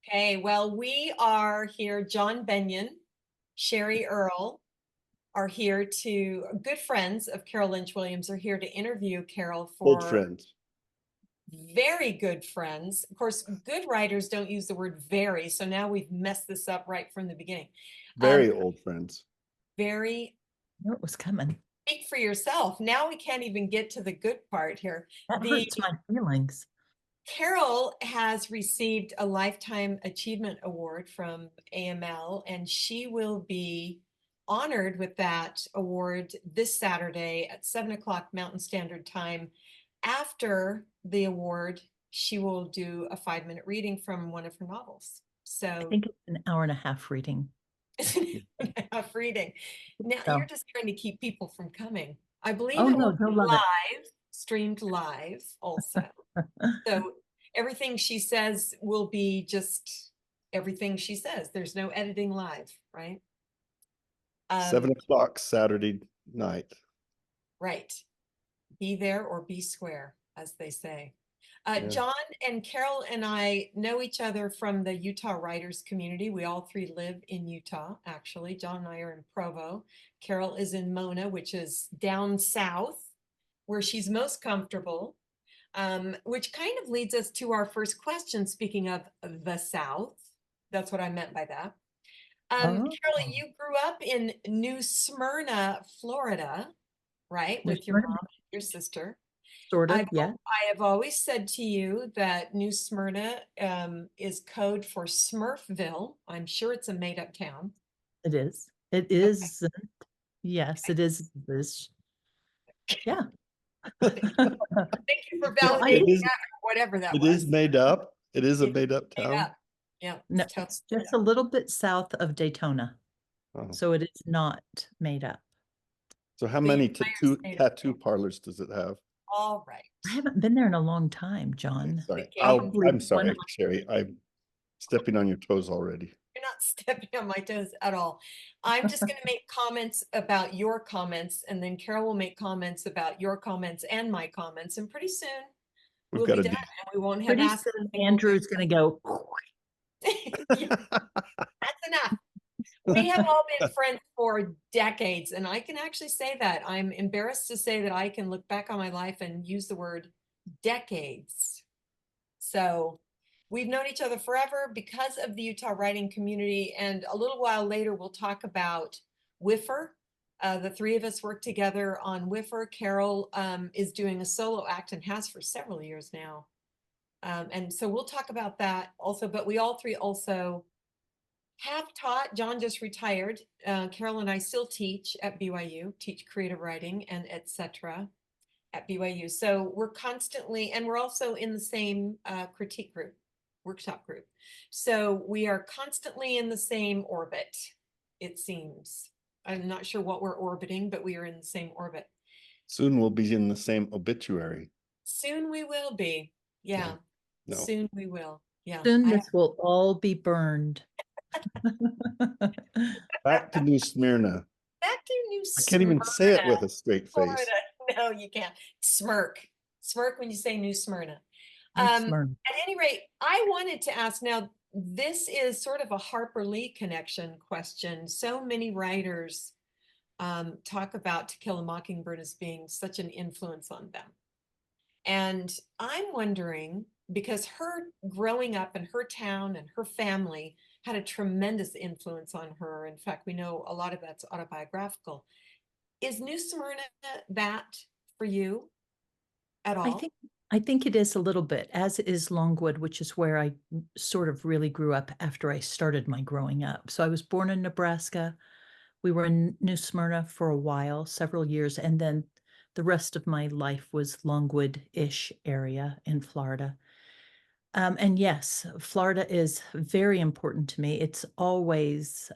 Okay, well, we are here. John Bennion, Cheri, Earl are here good friends of Carol Lynch Williams are here to interview Carol Old for friends. very good friends. Of course, good writers don't use the word very, so now we've messed this up right from the beginning. Very old friends. Very I knew it was coming. Speak for yourself. Now we can't even get to the good part here. That hurts my feelings. Carol has received a Lifetime Achievement Award from AML, and she will be honored with that award this Saturday at 7 o'clock Mountain Standard Time. After the award, she will do a 5-minute reading from one of her novels. I So think it's an hour and a half reading. half reading. Now So, you're just trying to keep people from coming. I believe oh it no, will be they'll love streamed live also. So everything she says will be just everything she says. There's no editing live, right? 7 o'clock Saturday night. Right. Be there or be square, as they say. Yeah. John and Carol and I know each other from the Utah writers community. We all three live in Utah, actually. John and I are in Provo. Carol is in Mona, which is down south, where she's most comfortable. Which kind of leads us to our first question. Speaking of the South, that's what I meant by that. Oh. Carol, you grew up in New Smyrna, Florida, right? New With your Smyrna. mom, and your sister. Sort of, yeah. I have always said to you that New Smyrna is code for Smurfville. I'm sure it's a made-up town. It is. It is. Yes, it is. Yeah. Thank you for Well, validating that, whatever that It was. is made up. It is a It's made up made town. up. Yeah, No, it's totally it's made just up. a little bit south of Daytona. Oh. So it is not made up. So how But many your players made up. tattoo parlors does it have? All right. I haven't been there in a long time, John. Sorry. Probably I'm sorry, Cheri. I'm stepping on your toes already. You're not stepping on my toes at all. I'm just going to make comments about your comments, and then Carol will make comments about your comments and my comments. And pretty soon We've we'll got be a done, and we won't have Pretty asked. soon Andrew's going to go. Yeah, that's enough. We have all been friends for decades, and I can actually say that. I'm embarrassed to say that I can look back on my life and use the word decades. So we've known each other forever because of the Utah writing community. And a little while later, we'll talk about Whiffer. The three of us work together on Whiffer. Carol is doing a solo act and has for several years now. And so we'll talk about that also, but we all three also have taught. John just retired. Carol and I still teach at BYU, teach creative writing and etc. at BYU. So we're constantly, and we're also in the same critique group, workshop group. So we are constantly in the same orbit, it seems. I'm not sure what we're orbiting, but we are in the same orbit. Soon we'll be in the same obituary. Soon we will be. Yeah. No. Soon we will. Yeah. Soon this will all be burned. Back to New Smyrna. Back to New Smyrna. I can't even say it with a straight face. Florida. No, you can't. Smirk when you say New Smyrna. Smyrna. At any rate, I wanted to ask now, this is sort of a Harper Lee connection question. So many writers talk about To Kill a Mockingbird as being such an influence on them. And I'm wondering, because her growing up in her town and her family had a tremendous influence on her. In fact, we know a lot of that's autobiographical. Is New Smyrna that for you at all? I think it is a little bit, as is Longwood, which is where I sort of really grew up after I started my growing up. So I was born in Nebraska. We were in New Smyrna for a while, several years, and then the rest of my life was Longwood-ish area in Florida. And yes, Florida is very important to me. It's always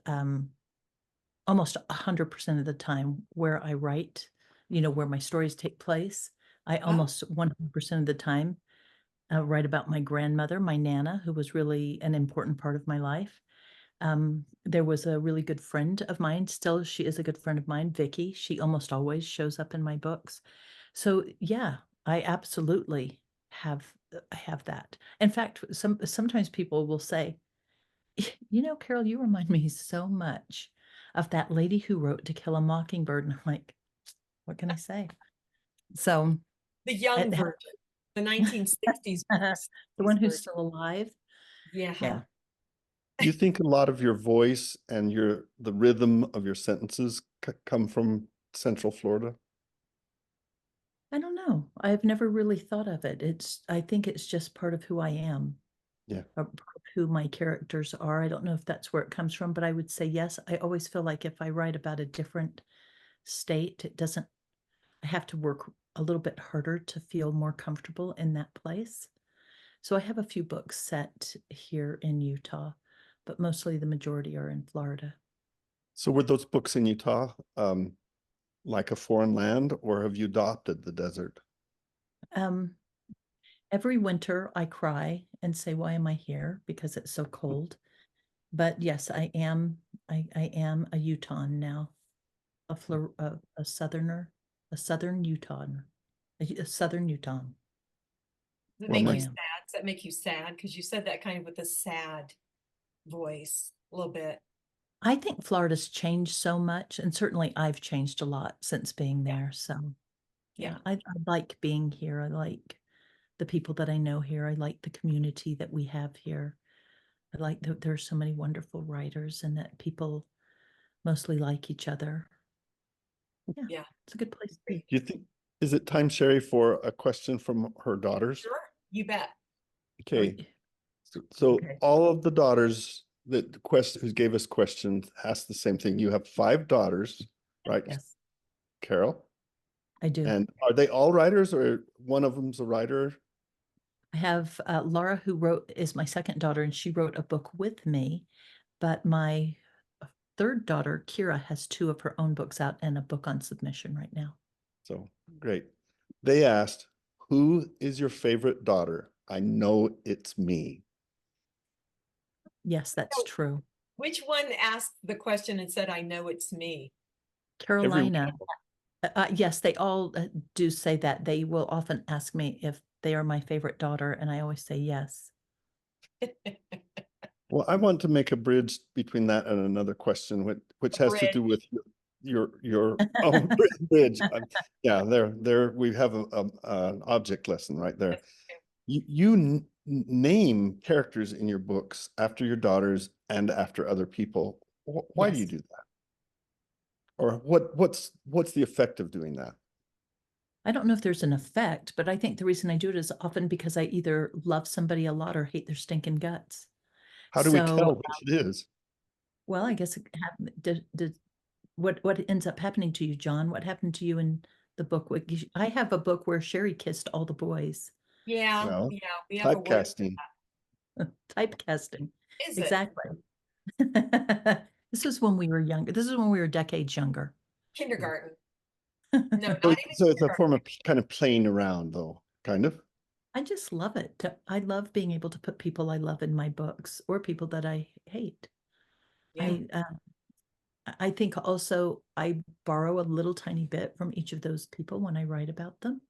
almost 100% of the time where I write, where my stories take place. I almost 100% of the time write about my grandmother, my Nana, who was really an important part of my life. There was a really good friend of mine, still she is a good friend of mine, Vicky. She almost always shows up in my books. So yeah, I absolutely have that. In fact, sometimes people will say, You know, Carol, you remind me so much of that lady who wrote To Kill a Mockingbird. And I'm like, what can I say? So The young it helped. version, the 1960s. The one who's still alive. Yeah. Yeah. Do you think a lot of your voice and the rhythm of your sentences come from Central Florida? I don't know. I've never really thought of it. I think it's just part of who I am. Yeah. Or part of who my characters are. I don't know if that's where it comes from, but I would say yes. I always feel like if I write about a different state, I have to work a little bit harder to feel more comfortable in that place. So I have a few books set here in Utah, but mostly the majority are in Florida. So were those books in Utah like a foreign land, or have you adopted the desert? Um, every winter I cry and say, why am I here? Because it's so cold. But yes, I am a Utahn now, a southerner, a southern Utahn, a southern Utahn. Does it Well, make my you sad? Does that make you sad? Because you said that kind of with a sad voice a little bit. I think Florida's changed so much, and certainly I've changed a lot since being Yeah. there. So Yeah. yeah, I like being here. I like the people that I know here. I like the community that we have here. I like that there are so many wonderful writers and that people mostly like each other. Yeah, Yeah. it's a good place to be. do you think, is it time, Cheri, for a question from her daughters? Sure. You bet. Okay. Oh, So okay. all of the daughters who gave us questions asked the same thing. You have 5 daughters, right, Yes, Carol? I do. And are they all writers, or one of them's a writer? I have Laura, who is my second daughter, and she wrote a book with me. But my third daughter, Kira, has 2 of her own books out and a book on submission right now. So great. They asked, who is your favorite daughter? I know it's me. Yes, that's So, true. which one asked the question and said, I know it's me? Carolina. Yes, they all do say that. They will often ask me if they are my favorite daughter, and I always say yes. Well, I want to make a bridge between that and another question, which has to do with your own bridge. Yeah, there we have an object lesson right there. You name characters in your books after your daughters and after other people. Why do you Yes. do that? Or what's the effect of doing that? I don't know if there's an effect, but I think the reason I do it is often because I either love somebody a lot or hate their stinking guts. How do we So, tell which it is? well, I guess what ends up happening to you, John? What happened to you in the book? I have a book where Cheri kissed all the boys. Yeah. Well, Yeah. We have a word. typecasting. Typecasting. Is it? Exactly. This is when we were younger. This is when we were decades younger. Kindergarten. No, not even So it's a kindergarten. form of kind of playing around, though, kind of. I just love it. I love being able to put people I love in my books or people that I hate. Yeah. I think also I borrow a little tiny bit from each of those people when I write about them.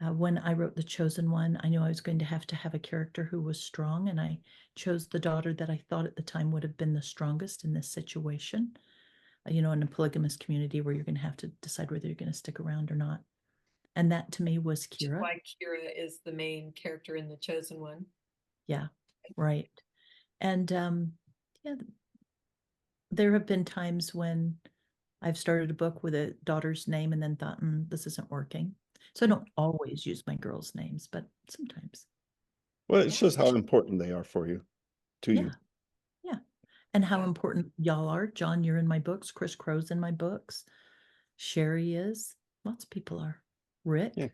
When I wrote The Chosen One, I knew I was going to have a character who was strong, and I chose the daughter that I thought at the time would have been the strongest in this situation. In a polygamous community where you're going to have to decide whether you're going to stick around or not. And that to me was Which is Kira. why Kira is the main character in The Chosen One. Yeah, right. And yeah, there have been times when I've started a book with a daughter's name and then thought, this isn't working. So I don't always use my girls' names, but sometimes. Well, it Yeah. shows how important they are for you, to you. Yeah. And how Yeah. important y'all are. John, you're in my books. Chris Crow's in my books. Cheri is. Lots of people are. Rick. Yeah.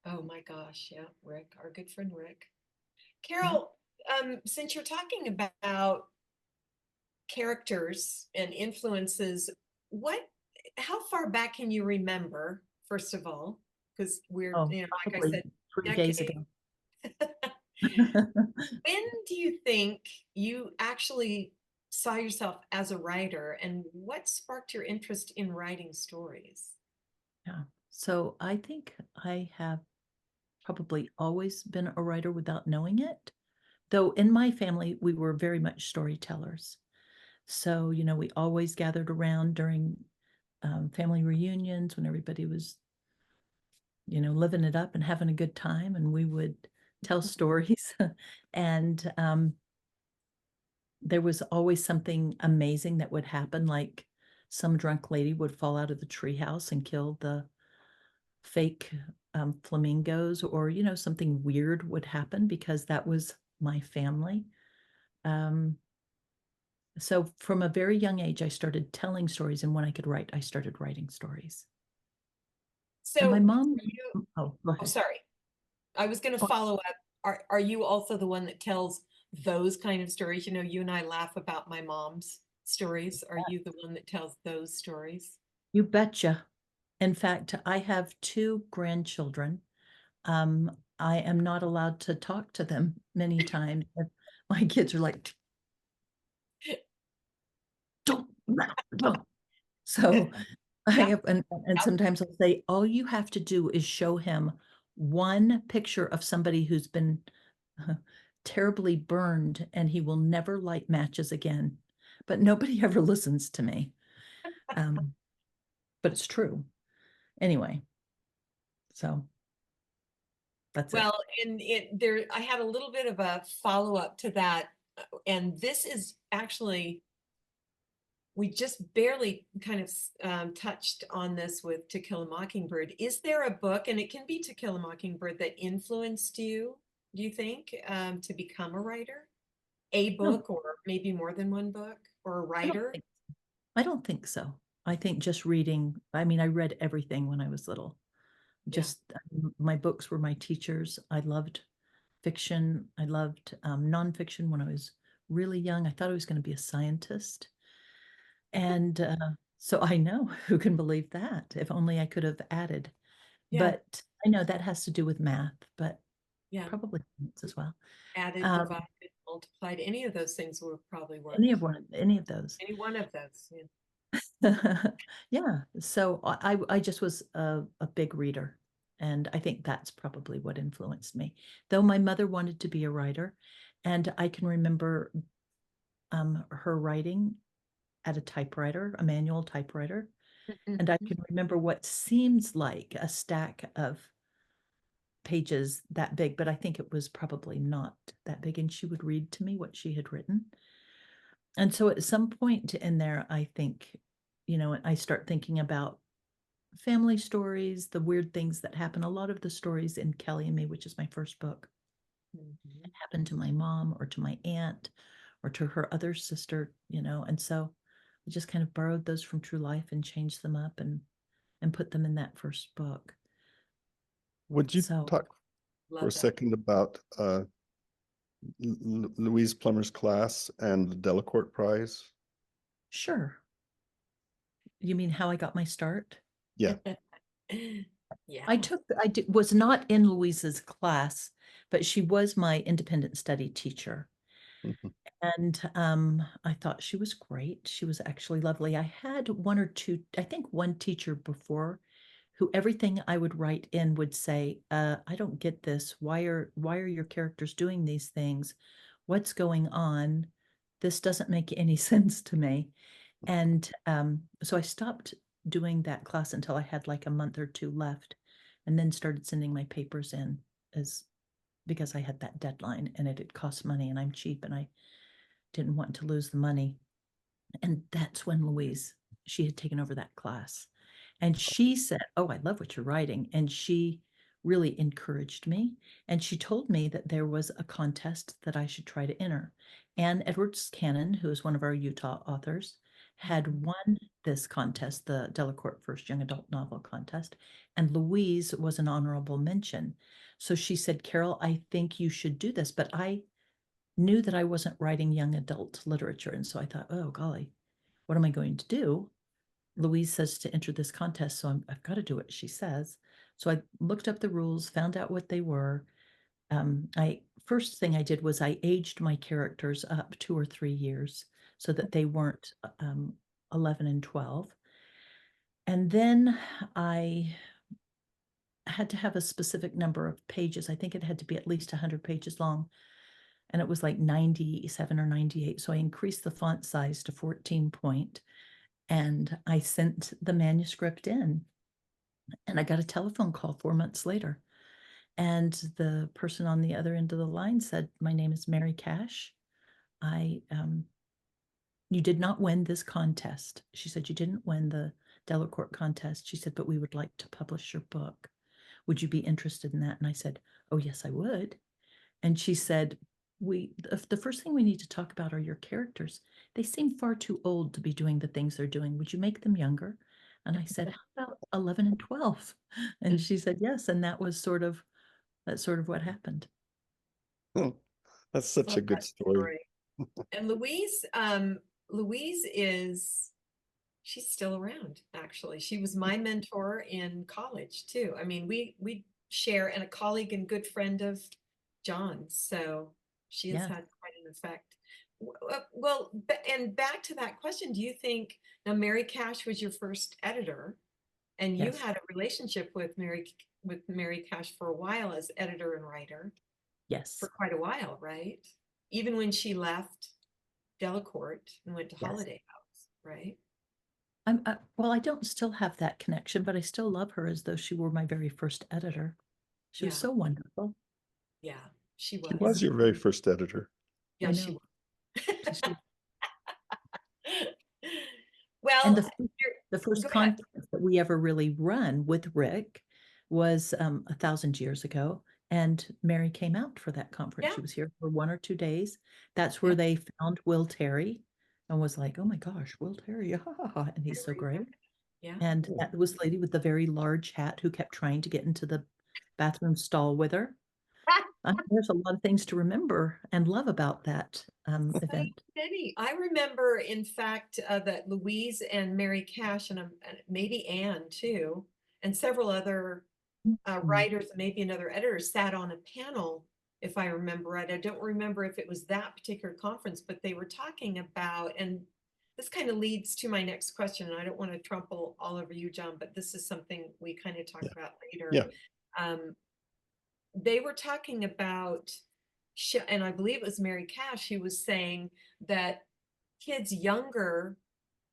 Oh my gosh. Yeah. Rick, our good friend Rick. Carol, since you're talking about characters and influences, how far back can you remember, first of all? Because we're, Oh, like I probably said, 3 days decades. ago. When do you think you actually saw yourself as a writer, and what sparked your interest in writing stories? Yeah. So I think I have probably always been a writer without knowing it. though in my family, we were very much storytellers. So, you know, we always gathered around during family reunions when everybody was, you know, living it up and having a good time, and we would tell stories. And there was always something amazing that would happen, like some drunk lady would fall out of the treehouse and kill the fake flamingos, or, you know, something weird would happen because that was my family. So from a very young age, I started telling stories, and when I could write, I started writing stories. And So my mom, are you, oh, go oh, ahead. sorry. I was going to Oh, follow up. Are you also the one that tells those kind of stories? You know, you and I laugh about my mom's stories. Are you the one that tells those stories? you betcha. In fact, I have 2 grandchildren. I am not allowed to talk to them many times. My kids are like, don't, don't. So I Yeah. have, and sometimes I'll say, all you have to do is show him one picture of somebody who's been terribly burned, and he will never light matches again. But nobody ever listens to me. But it's true. Anyway, so that's it. Well, and there, I had a little bit of a follow-up to that, and this is actually, we just barely kind of touched on this with To Kill a Mockingbird. Is there a book, and it can be To Kill a Mockingbird, that influenced you, do you think, to become a writer? A No, book, or maybe more than one book, or a I don't writer? think, I don't think so. I think just reading, I mean, I read everything when I was little. Yeah. Just my books were my teachers. I loved fiction. I loved nonfiction when I was really young. I thought I was going to be a scientist. And so I know, who can believe that? If only I could have added. Yeah, But I know that has to do with math, but yeah. probably science as well. Added, Um, divided, multiplied, any of those things would have probably worked. any of those. Any one of those, yeah. Yeah, so I just was a big reader, and I think that's probably what influenced me. Though my mother wanted to be a writer, and I can remember her writing at a typewriter, a manual typewriter, and I can remember what seems like a stack of pages that big, but I think it was probably not that big, and she would read to me what she had written. And so at some point in there, I think, you know, I start thinking about family stories, the weird things that happen. A lot of the stories in Kelly and Me, which is my first book, happened to my mom or to my aunt or to her other sister, you know. And so I just kind of borrowed those from true life and changed them up and put them in that first book. Would you So talk for a Love that. second about Louise Plummer's class and the Delacorte Prize? sure. You mean how I got my start? Yeah. Yeah. Was not in Louise's class, but she was my independent study teacher. Mhm. And I thought she was great. She was actually lovely. I had one or two, I think one teacher before, who everything I would write in would say, I don't get this. Why are your characters doing these things? What's going on? This doesn't make any sense to me. And so I stopped doing that class until I had like a month or 2 left, and then started sending my papers in, as because I had that deadline, and it had cost money, and I'm cheap, and I didn't want to lose the money. And that's when Louise, she had taken over that class. And she said, "Oh, I love what you're writing." And she really encouraged me. And she told me that there was a contest that I should try to enter. Ann Edwards Cannon, who is one of our Utah authors, had won this contest, the Delacorte First Young Adult Novel Contest. And Louise was an honorable mention. So she said, "Carol, I think you should do this." But I knew that I wasn't writing young adult literature. And so I thought, oh, golly, what am I going to do? Louise says to enter this contest, so I've got to do what she says. So I looked up the rules, found out what they were. First thing I did was I aged my characters up 2 or 3 years so that they weren't 11 and 12. And then I had to have a specific number of pages. I think it had to be at least 100 pages long. and it was like 97 or 98. So I increased the font size to 14 point, and I sent the manuscript in, and I got a telephone call 4 months later. And the person on the other end of the line said, "My name is Mary Cash. You did not win this contest." She said, "You didn't win the Delacorte contest." She said, "But we would like to publish your book. Would you be interested in that?" And I said, "Oh, yes, I would." And she said, the first thing we need to talk about are your characters. They seem far too old to be doing the things they're doing. Would you make them younger?" And I said, "How about 11 and 12?" And she said, "Yes." And that's sort of what happened. Oh, that's such Love a good that story. And Louise she's still around, actually. She was my mentor in college too. I mean, we share, and a colleague and good friend of John's. So she has Yeah. had quite an effect. Well, and back to that question, do you think, now Mary Cash was your first editor, and you Yes. had a relationship with Mary Cash for a while as editor and writer Yes. for quite a while, right? Even when she left Delacorte and went to Yes. Holiday House, right? Well, I don't still have that connection, but I still love her as though she were my very first editor. She was Yeah. so wonderful. Yeah, she She was. was your very first editor. Yeah, I she know. was. She- Well, And the first go ahead. conference that we ever really run with Rick was 1,000 years ago. And Mary came out for that conference. Yeah. She was here for 1 or 2 days. That's where Yeah. they found Will Terry and was like, "Oh my gosh, Will Terry." And he's so great. Yeah. And that was the lady with the very large hat who kept trying to get into the bathroom stall with her. There's a lot of things to remember and love about that event. Many. I remember, in fact, that Louise and Mary Cash and maybe Anne too, and several other writers, and maybe another editor, sat on a panel, if I remember right. I don't remember if it was that particular conference, but they were talking about, and this kind of leads to my next question, and I don't want to trample all over you, John, but this is something we kind of talk about later. Yeah. They were talking about, and I believe it was Mary Cash who was saying that kids younger,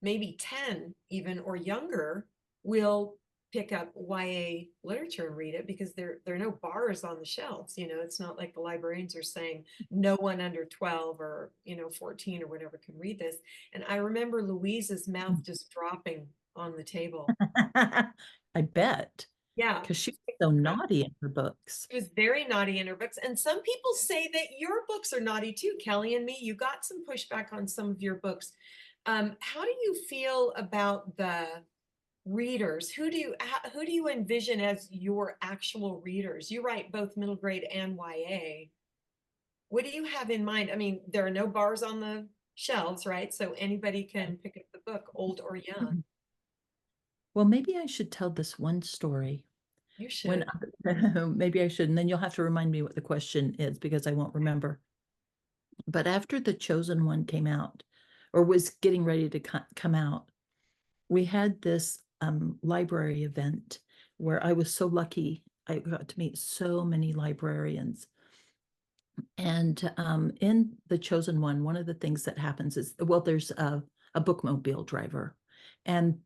maybe 10 even or younger, will pick up YA literature and read it because there are no bars on the shelves. You know, it's not like the librarians are saying no one under 12 or 14 or whatever can read this. And I remember Louise's mouth just dropping on the table. I bet. Yeah. Because she was so naughty in her books. She was very naughty in her books. And some people say that your books are naughty too. Kelly and me, you got some pushback on some of your books. How do you feel about the readers? Who do you envision as your actual readers? You write both middle grade and YA. What do you have in mind? I mean, there are no bars on the shelves, right? So anybody can pick up the book, old or young. Well, maybe I should tell this one story. You should. Maybe I should, and then you'll have to remind me what the question is because I won't remember. But after The Chosen One came out, or was getting ready to come out, we had this library event where I was so lucky. I got to meet so many librarians. And in The Chosen one of the things that happens is, well, there's a bookmobile driver. And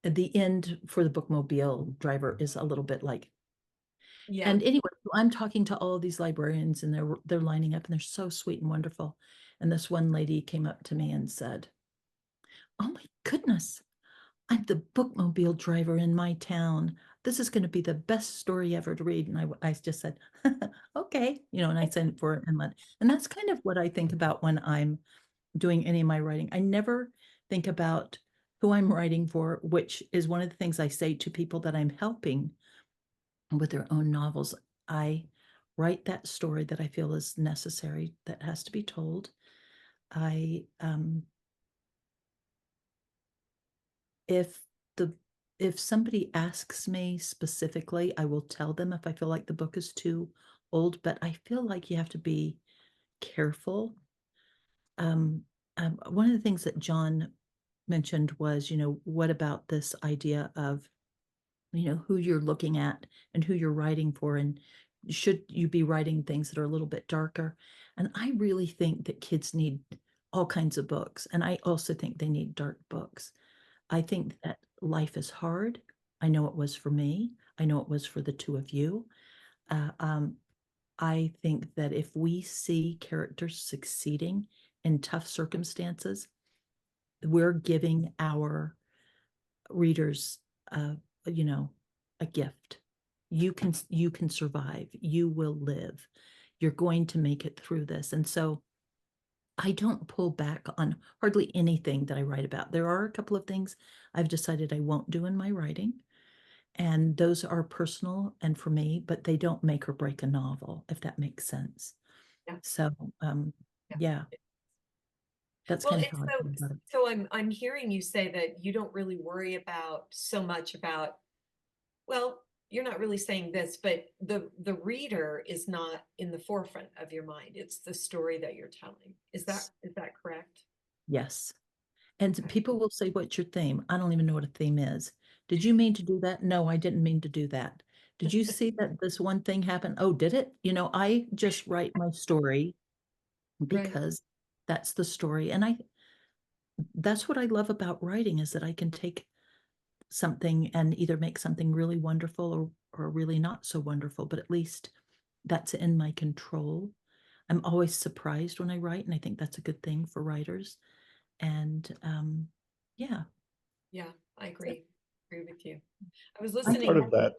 at the end for the bookmobile driver is a little bit like, Yeah. and anyway, I'm talking to all of these librarians and they're lining up and they're so sweet and wonderful. And this one lady came up to me and said, "Oh my goodness, I'm the bookmobile driver in my town. This is going to be the best story ever to read." And I just said, "Okay," and I sent it for it and that's kind of what I think about when I'm doing any of my writing. I never think about who I'm writing for, which is one of the things I say to people that I'm helping with their own novels. I write that story that I feel is necessary, that has to be told. If somebody asks me specifically, I will tell them if I feel like the book is too old, but I feel like you have to be careful. One of the things that John mentioned was, what about this idea of, who you're looking at and who you're writing for, and should you be writing things that are a little bit darker? And I really think that kids need all kinds of books. And I also think they need dark books. I think that life is hard. I know it was for me. I know it was for the two of you. I think that if we see characters succeeding in tough circumstances, we're giving our readers, you know, a gift. You can survive. You will live. You're going to make it through this. And so I don't pull back on hardly anything that I write about. There are a couple of things I've decided I won't do in my writing, and those are personal and for me, but they don't make or break a novel, if that makes sense. Yeah. So, yeah, that's Well, kind of it's how I feel about it. so I'm hearing you say that you don't really worry about so much about, well, you're not really saying this, but the reader is not in the forefront of your mind. It's the story that you're telling. Is that correct? Yes. And Okay. people will say, "What's your theme?" I don't even know what a theme is. Did you mean to do that? No, I didn't mean to do that. Did you see that this one thing happened? Oh, did it? You know, I just write my story Right. because that's the story. And that's what I love about writing, is that I can take something and either make something really wonderful or really not so wonderful, but at least that's in my control. I'm always surprised when I write, and I think that's a good thing for writers. And yeah, Yeah, I agree. Agree with you. I was I listening. Part of that,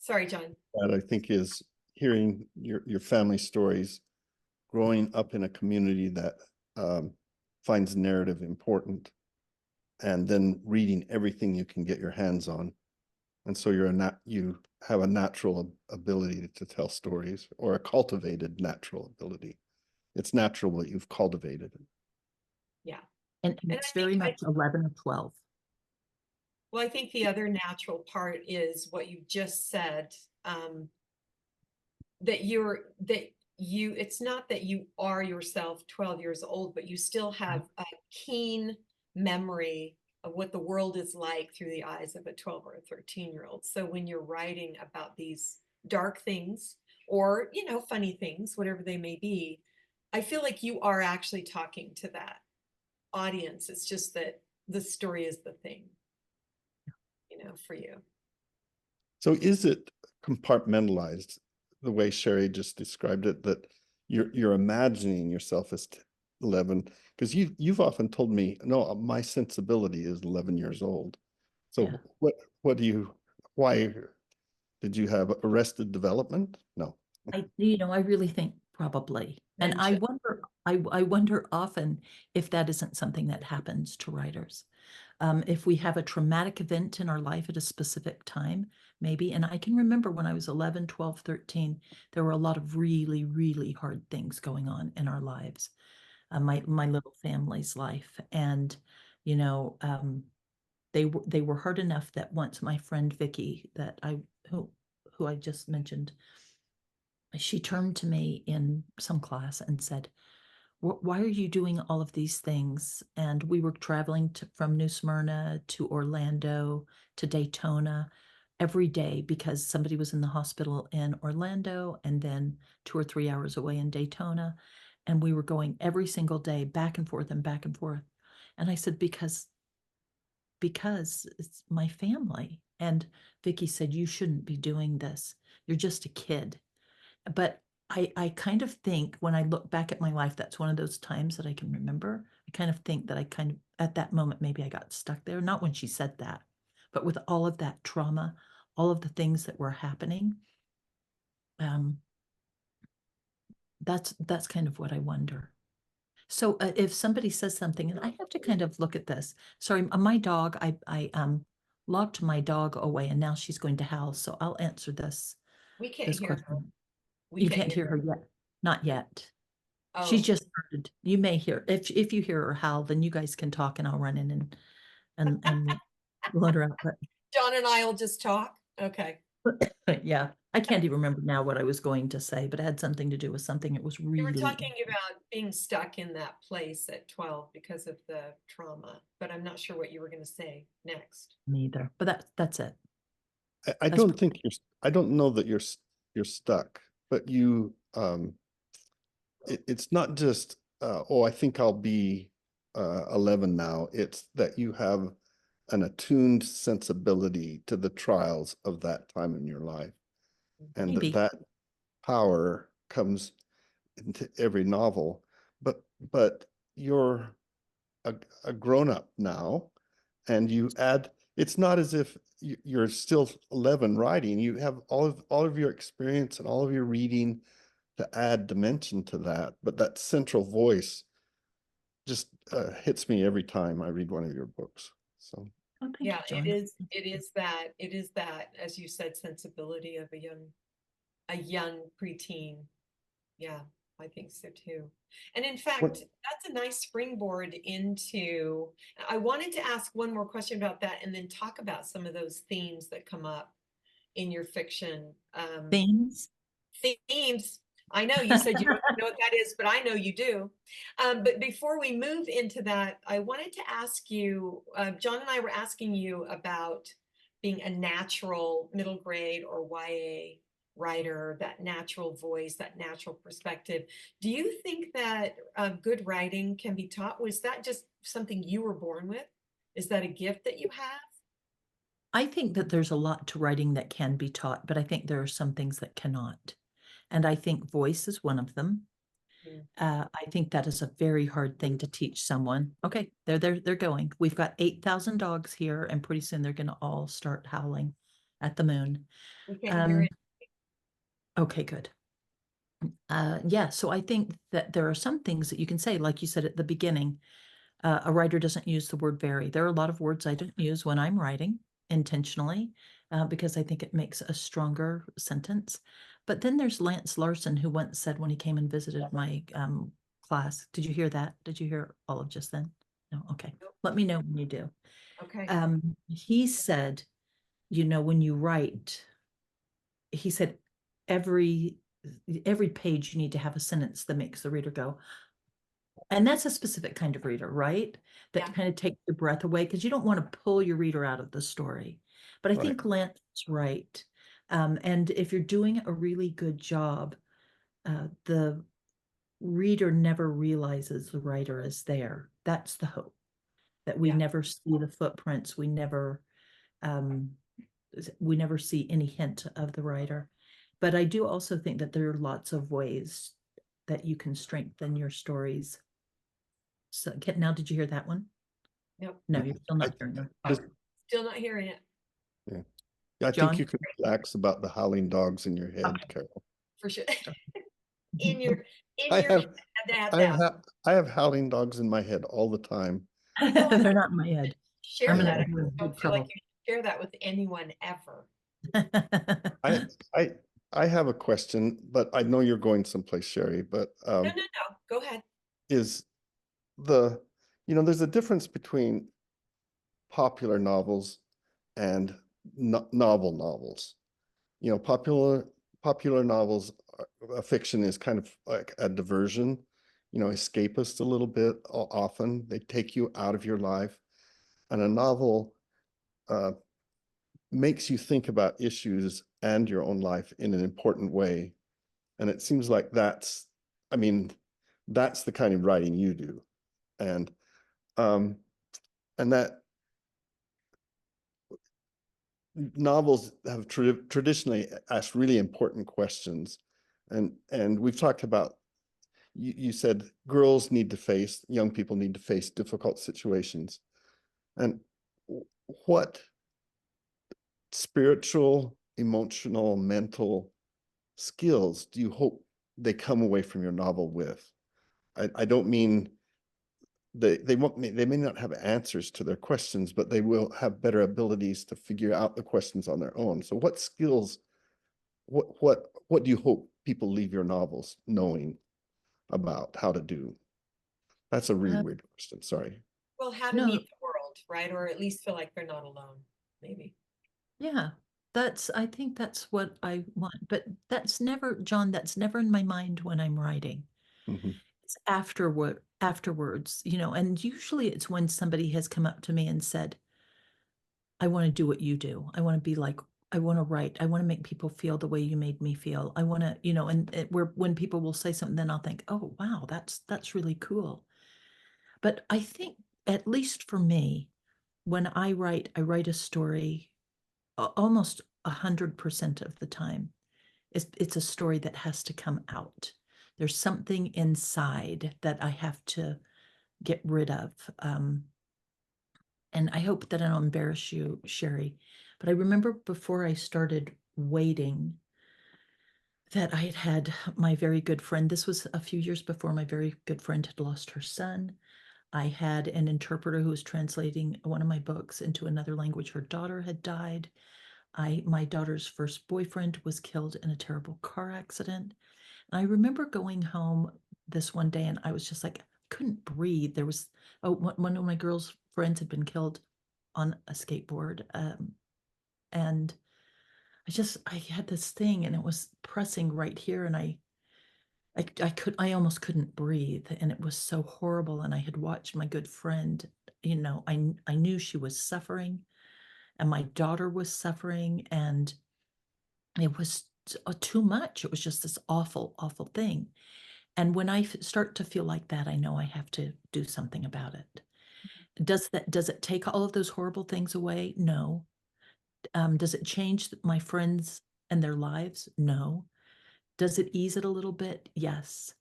Sorry, John. that I think is hearing your family stories, growing up in a community that finds narrative important, and then reading everything you can get your hands on. And so you have a natural ability to tell stories, or a cultivated natural ability. It's natural, but you've cultivated it. Yeah. and And it's very much 11 or 12. well, I think the other natural part is what you just said, that it's not that you are yourself 12 years old, but you still have a keen memory of what the world is like through the eyes of a 12 or a 13-year-old. So when you're writing about these dark things, or, you know, funny things, whatever they may be, I feel like you are actually talking to that audience. It's just that the story is the thing, you know, for you. So is it compartmentalized the way Cheri just described it, that you're imagining yourself as 11? Because you've often told me, no, my sensibility is 11 years old. So Yeah. why did you have arrested development? No. I really think probably. And Mention. I wonder often if that isn't something that happens to writers. If we have a traumatic event in our life at a specific time, maybe. And I can remember when I was 11, 12, 13, there were a lot of really, really hard things going on in our lives, my little family's life. And, you know, they were hard enough that once my friend Vicky, who I just mentioned, she turned to me in some class and said, why are you doing all of these things? And we were traveling from New Smyrna to Orlando to Daytona every day because somebody was in the hospital in Orlando and then 2 or 3 hours away in Daytona. And we were going every single day back and forth and back and forth. And I said, because it's my family. And Vicky said, you shouldn't be doing this. You're just a kid. But I kind of think when I look back at my life, that's one of those times that I can remember. I kind of think that at that moment, maybe I got stuck there. Not when she said that, but with all of that trauma, all of the things that were happening. That's kind of what I wonder. So if somebody says something, and I have to kind of look at this. Sorry, my dog, I locked my dog away and now she's going to howl. So I'll answer this We can't hear her. question. We You can't hear her yet. Not yet. She Oh, just started. You may hear, if you hear her howl, then you guys can talk and I'll run in and let her out. John and I will just talk. Okay. But yeah, I can't even remember now what I was going to say, but it had something to do with something. It was We really were talking about being stuck in that place at 12 because of the trauma, but I'm not sure what you were going to say next. neither. But that's it. I don't think I don't know that you're you're stuck, but you, it's not just, oh, I think I'll be 11 now. It's that you have an attuned sensibility to the trials of that time in your life. And Maybe. that power comes into every novel, but you're a grown-up now, and you add, it's not as if you're still 11 writing. You have all of your experience and all of your reading to add dimension to that, but that central voice just hits me every time I read one of your books. So Oh, thank Yeah, you, John. it is that, as you said, sensibility of a young preteen. Yeah, I think so too. And in fact, that's a nice springboard into, I wanted to ask one more question about that and then talk about some of those themes that come up in your fiction. Themes? Themes. I know you said you don't know what that is, but I know you do. But before we move into that, I wanted to ask you, John and I were asking you about being a natural middle grade or YA writer, that natural voice, that natural perspective. Do you think that good writing can be taught? Was that just something you were born with? Is that a gift that you have? I think that there's a lot to writing that can be taught, but I think there are some things that cannot. And I think voice is one of them. I think that is a very hard thing to teach someone. Okay, they're going. We've got 8,000 dogs here, and pretty soon they're going to all start howling at the moon. We can hear it. Okay, good. Yeah, so I think that there are some things that you can say, like you said at the beginning, a writer doesn't use the word very. There are a lot of words I don't use when I'm writing intentionally, because I think it makes a stronger sentence. But then there's Lance Larson, who once said when he came and visited my class, did you hear that? Did you hear all of just then? No, okay. Let me know when you do. Okay. He said, you know, when you write, he said, every page you need to have a sentence that makes the reader go. And that's a specific kind of reader, right? That Yeah. kind of takes your breath away because you don't want to pull your reader out of the story. But I Right. think Lance is right. And if you're doing a really good job, the reader never realizes the writer is there. That's the hope, that we Yeah. never see the footprints. We never see any hint of the writer. But I do also think that there are lots of ways that you can strengthen your stories. So now, did you hear that one? Nope. No, you're still not hearing it. Still not hearing it. Yeah. I John? think you can relax about the howling dogs in your head, Okay. Carol. For sure. in your I head, have, add I that. have, I have howling dogs in my head all the time. They're not in my head. Share I'm that. gonna I have big don't feel like trouble. you should share that with anyone ever. I have a question, but I know you're going someplace, Cheri, but No. Go ahead. is there's a difference between popular novels and novel novels. Popular novels, fiction is kind of like a diversion, escapist a little bit. Often they take you out of your life, and a novel makes you think about issues and your own life in an important way. And it seems like that's the kind of writing you do. And that novels have traditionally asked really important questions. And we've talked about, you said young people need to face difficult situations. And what spiritual, emotional, mental skills do you hope they come away from your novel with? I don't mean they may not have answers to their questions, but they will have better abilities to figure out the questions on their own. So what skills, what do you hope people leave your novels knowing about how to do? That's a really weird question. Sorry. Well, how to No. meet the world, right? Or at least feel like they're not alone, maybe. Yeah, I think that's what I want. But that's never, John, that's never in my mind when I'm writing. Mhm. It's afterwards, and usually it's when somebody has come up to me and said, I want to do what you do. I want to be like I want to write. I want to make people feel the way you made me feel. I want to, and when people will say something, then I'll think, oh, wow, that's really cool. But I think, at least for me, when I write a story almost 100% of the time. It's a story that has to come out. There's something inside that I have to get rid of. And I hope that I don't embarrass you, Cheri, but I remember before I started waiting that I had my very good friend. This was a few years before my very good friend had lost her son. I had an interpreter who was translating one of my books into another language. Her daughter had died. My daughter's first boyfriend was killed in a terrible car accident. And I remember going home this one day and I was just like, couldn't breathe. There was, one of my girls' friends had been killed on a skateboard. And I had this thing and it was pressing right here. And I almost couldn't breathe. And it was so horrible. And I had watched my good friend, I knew she was suffering and my daughter was suffering, and it was too much. It was just this awful, awful thing. And when I start to feel like that, I know I have to do something about it. Does it take all of those horrible things away? No. Does it change my friends and their lives? No. Does it ease it a little bit? Yes.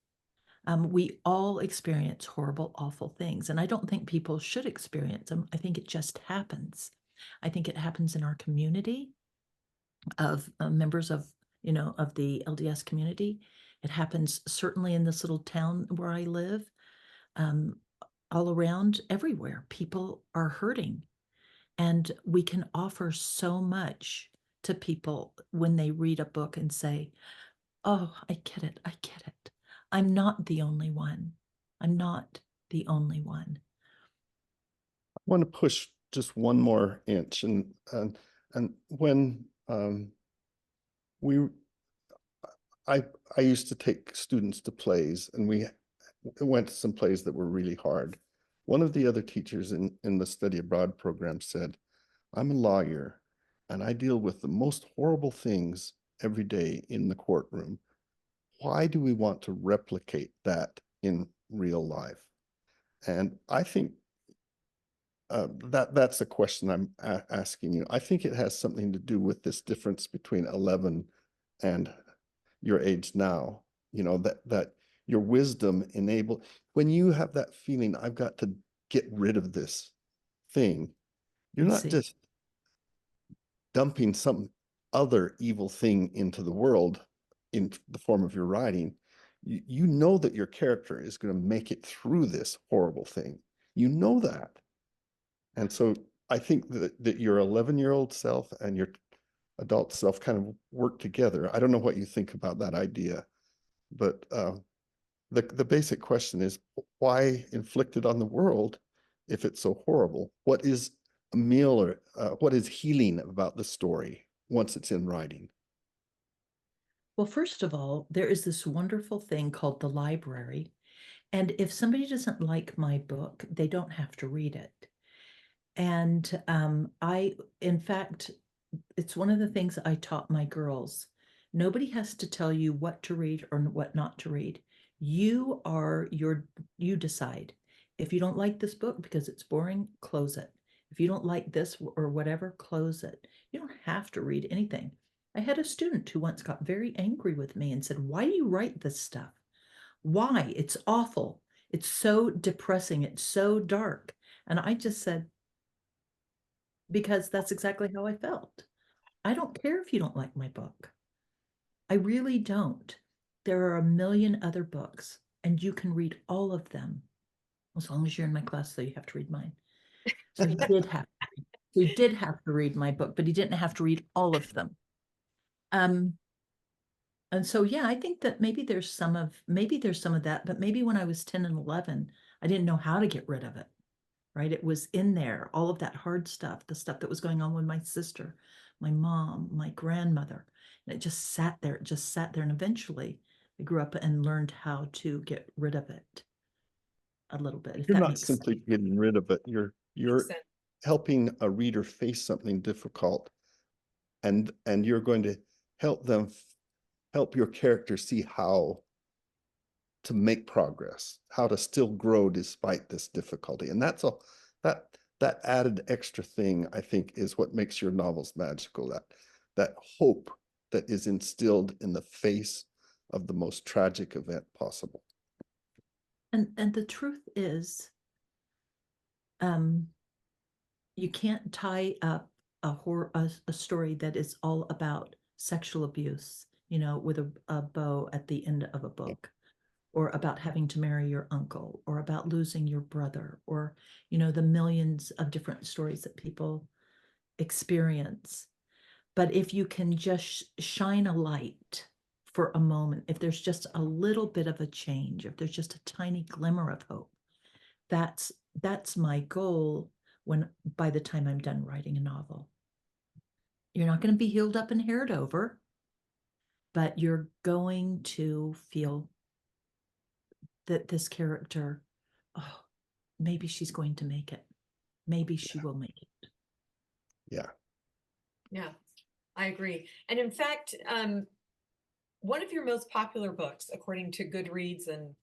We all experience horrible, awful things, and I don't think people should experience them. I think it just happens. I think it happens in our community of members of the LDS community. It happens certainly in this little town where I live. All around, everywhere, people are hurting, and we can offer so much to people when they read a book and say, oh, I get it, I get it. I'm not the only one. I'm not the only one. I want to push just one more inch, and when I used to take students to plays, and we went to some plays that were really hard. One of the other teachers in the study abroad program said, I'm a lawyer and I deal with the most horrible things every day in the courtroom. Why do we want to replicate that in real life? And I think that's a question I'm asking you. I think it has something to do with this difference between 11 and your age now. That your wisdom when you have that feeling, I've got to get rid of this thing, you're not just dumping some other evil thing into the world in the form of your writing. You know that your character is going to make it through this horrible thing. You know that. And so I think that your 11-year-old self and your adult self kind of work together. I don't know what you think about that idea, but the basic question is, why inflict it on the world if it's so horrible? What is a meal, or what is healing about the story once it's in writing? Well, first of all, there is this wonderful thing called the library. And if somebody doesn't like my book, they don't have to read it. And in fact, it's one of the things I taught my girls. Nobody has to tell you what to read or what not to read. You decide. If you don't like this book because it's boring, close it. If you don't like this or whatever, close it. You don't have to read anything. I had a student who once got very angry with me and said, why do you write this stuff? Why? It's awful. It's so depressing. It's so dark. And I just said, because that's exactly how I felt. I don't care if you don't like my book. I really don't. There are a million other books, and you can read all of them. As long as you're in my class, so you have to read mine. So he did have to read my book, but he didn't have to read all of them. And so, yeah, I think that maybe there's some of that, but maybe when I was 10 and 11, I didn't know how to get rid of it, right? It was in there, all of that hard stuff, the stuff that was going on with my sister, my mom, my grandmother, and it just sat there, and eventually I grew up and learned how to get rid of it a little bit, if You're that not makes simply getting rid of it. You're helping a reader face something difficult and you're going to help them, help your character see how to make progress, how to still grow despite this difficulty. And that's all, that added extra thing, I think, is what makes your novels magical, that hope that is instilled in the face of the most tragic event possible. And the truth is, you can't tie up a story that is all about sexual abuse, you know, with a bow at the end of a book, or about having to marry your uncle, or about losing your brother, or, you know, the millions of different stories that people experience. But if you can just shine a light for a moment, if there's just a little bit of a change, if there's just a tiny glimmer of hope, that's my goal when, by the time I'm done writing a novel. You're not going to be healed up and haired over, but you're going to feel that this character, oh, maybe she's going to make it. Maybe she will make it. Yeah. Yeah, I agree. And in fact, one of your most popular books, according to Goodreads and,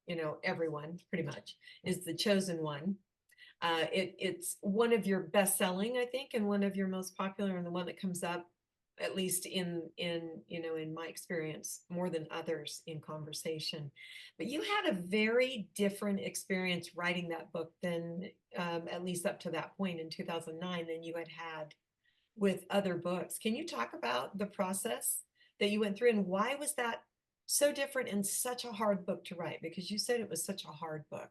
you know, everyone pretty much, is The Chosen One. It's one of your best-selling, I think, and one of your most popular, and the one that comes up, at least in you know, in my experience, more than others in conversation. But you had a very different experience writing that book than, at least up to that point in 2009, than you had with other books. Can you talk about the process that you went through, and why was that so different and such a hard book to write? Because you said it was such a hard book.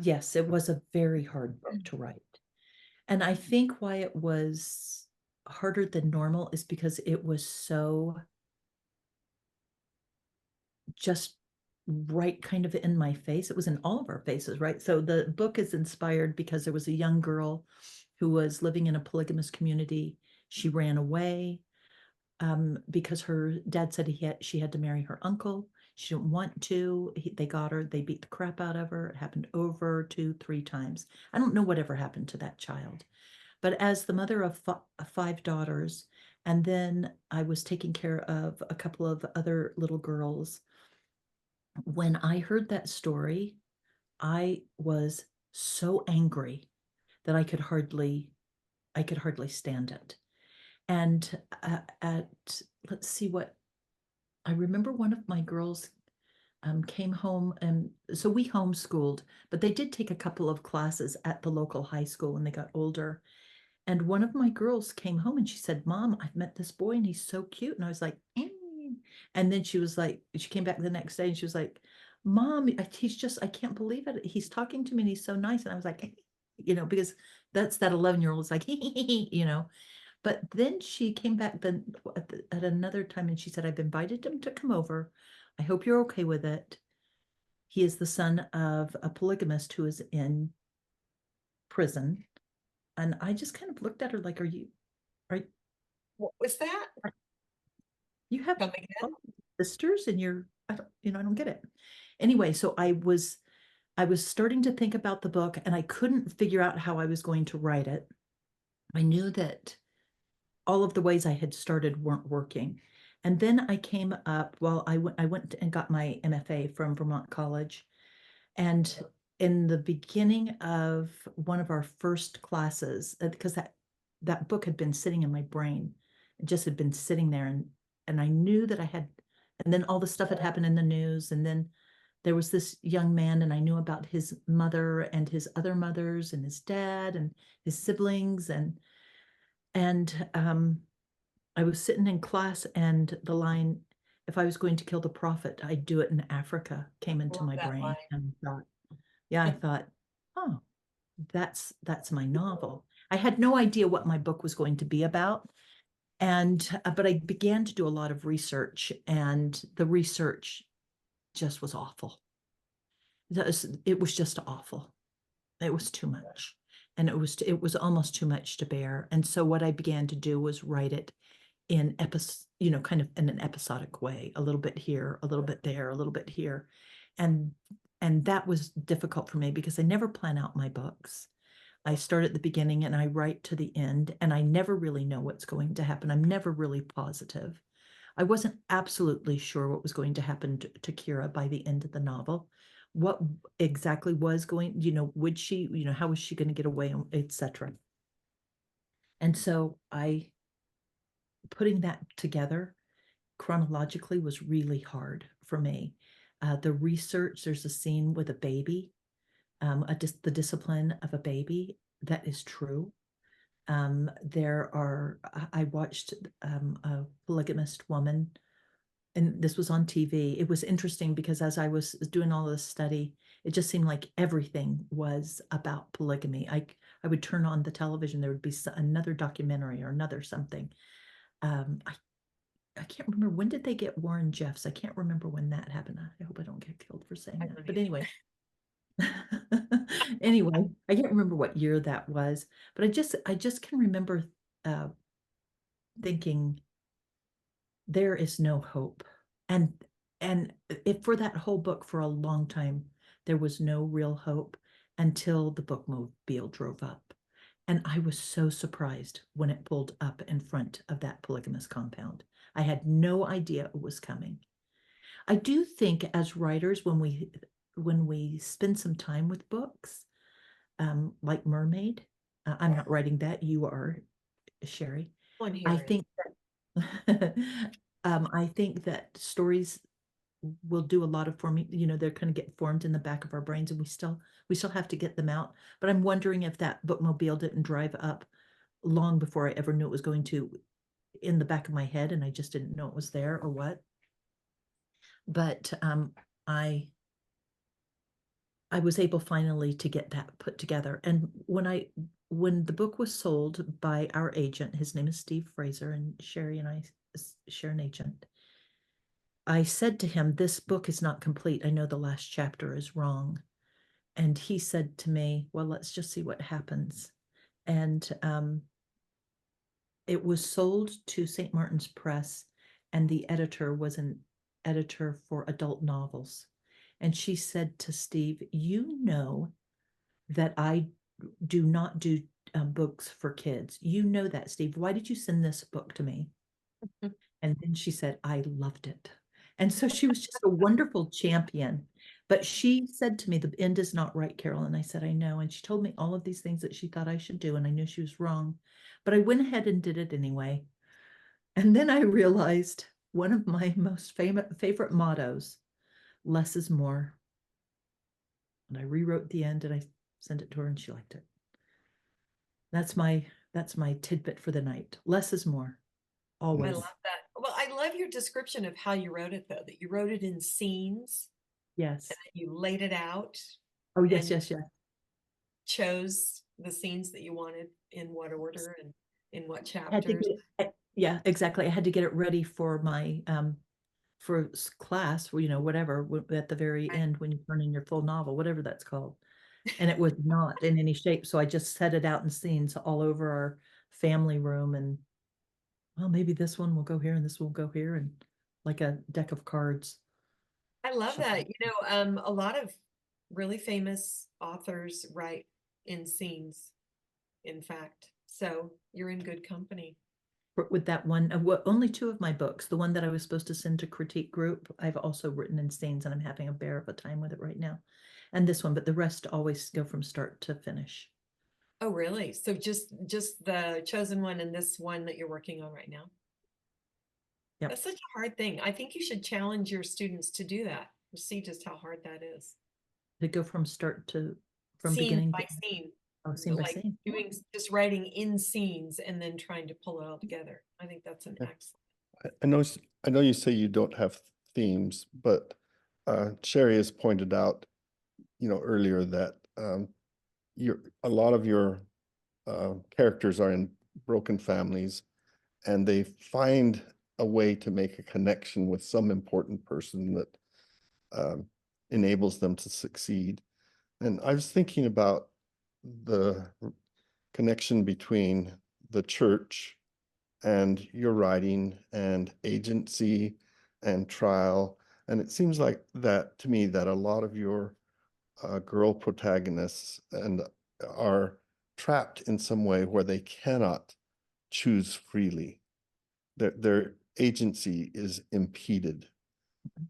Yes, it was a very hard book to write. And I think why it was harder than normal is because it was so just right kind of in my face. It was in all of our faces, right? So the book is inspired because there was a young girl who was living in a polygamous community. She ran away because her dad said she had to marry her uncle. She didn't want to. They got her. They beat the crap out of her. It happened over 2-3 times. I don't know whatever happened to that child. But as the mother of 5 daughters, and then I was taking care of a couple of other little girls, when I heard that story, I was so angry that I could hardly stand it. And let's see what, I remember one of my girls came home, and so we homeschooled, but they did take a couple of classes at the local high school when they got older. And one of my girls came home and she said, "Mom, I've met this boy and he's so cute." And I was like, "Eh." And then she was like, she came back the next day and she was like, "Mom, I can't believe it. He's talking to me and he's so nice." And I was like, you know, because that's that 11-year-old is like, you know. But then she came back at another time and she said, "I've invited him to come over. I hope you're okay with it. He is the son of a polygamist who is in prison." And I just kind of looked at her like, are What was that? you have Come again? sisters and I don't get it. Anyway, so I was starting to think about the book and I couldn't figure out how I was going to write it. I knew that all of the ways I had started weren't working. And then I came up, I went and got my MFA from Vermont College. And in the beginning of one of our first classes, because that book had been sitting in my brain, it just had been sitting there, and I knew that and then all the stuff had happened in the news, and then there was this young man, and I knew about his mother and his other mothers and his dad and his siblings, and I was sitting in class, and the line, "If I was going to kill the prophet, I'd do it in Africa," came into Love my that brain. line. And I thought, oh, that's my novel. I had no idea what my book was going to be about. But I began to do a lot of research, and the research just was awful. It was just awful. It was too much. And it was almost too much to bear. And so what I began to do was write it in kind of in an episodic way, a little bit here, a little bit there, a little bit here. And that was difficult for me because I never plan out my books. I start at the beginning and I write to the end, and I never really know what's going to happen. I'm never really positive. I wasn't absolutely sure what was going to happen to Kira by the end of the novel. What exactly was going, would she, how was she going to get away, etc. And so putting that together chronologically was really hard for me. The research, there's a scene with a baby, the discipline of a baby that is true. I watched a polygamist woman, and this was on TV. It was interesting because as I was doing all this study, it just seemed like everything was about polygamy. I would turn on the television, there would be another documentary or another something. I can't remember, when did they get Warren Jeffs? I can't remember when that happened. I hope I don't get killed for saying that. But anyway. Anyway, I can't remember what year that was, but I just can remember thinking there is no hope. And if for that whole book for a long time, there was no real hope until the bookmobile drove up. And I was so surprised when it pulled up in front of that polygamous compound. I had no idea it was coming. I do think as writers, when we spend some time with books, like Mermaid, I'm not writing that, you are, Cheri. I think that I think that stories will do a lot of forming, they're going to get formed in the back of our brains, and we still have to get them out. But I'm wondering if that bookmobile didn't drive up long before I ever knew it was going to, in the back of my head, and I just didn't know it was there or what. But I was able finally to get that put together. And when the book was sold by our agent, his name is Steve Fraser, and Cheri and I share an agent, I said to him, this book is not complete. I know the last chapter is wrong. And he said to me, well, let's just see what happens. And it was sold to St. Martin's Press, and the editor was an editor for adult novels. And she said to Steve, you know that I do not do books for kids. You know that, Steve. Why did you send this book to me? And then she said, I loved it. And so she was just a wonderful champion. But she said to me, the end is not right, Carol. And I said, I know. And she told me all of these things that she thought I should do. And I knew she was wrong. But I went ahead and did it anyway. And then I realized one of my most favorite mottos, less is more. And I rewrote the end and I sent it to her, and she liked it. That's my tidbit for the night. Less is more. Always. I love that. Well, I love your description of how you wrote it, though, that you wrote it in scenes. Yes. And then you laid it out. Oh, yes, yes. Chose the scenes that you wanted in what order and in what chapters. Yeah, exactly. I had to get it ready for my for class, whatever, at the very end when you turn in your full novel, whatever that's called. And it was not in any shape. So I just set it out in scenes all over our family room, and well, maybe this one will go here and this will go here, and like a deck of cards. I love that. A lot of really famous authors write in scenes, in fact. So you're in good company. With that one, only 2 of my books, the one that I was supposed to send to critique group, I've also written in scenes, and I'm having a bear of a time with it right now. And this one, but the rest always go from start to finish. Oh, really? So just the chosen one and this one that you're working on right now? Yep. That's such a hard thing. I think you should challenge your students to do that. See just how hard that is. To go from scene beginning by scene. Oh, scene by scene. Just writing in scenes and then trying to pull it all together. I think that's an excellent. I know you say you don't have themes, but Cheri has pointed out, earlier that a lot of your characters are in broken families, and they find a way to make a connection with some important person that enables them to succeed. And I was thinking about the connection between the church and your writing and agency and trial. And it seems like that to me, that a lot of your girl protagonists are trapped in some way where they cannot choose freely. Their agency is impeded.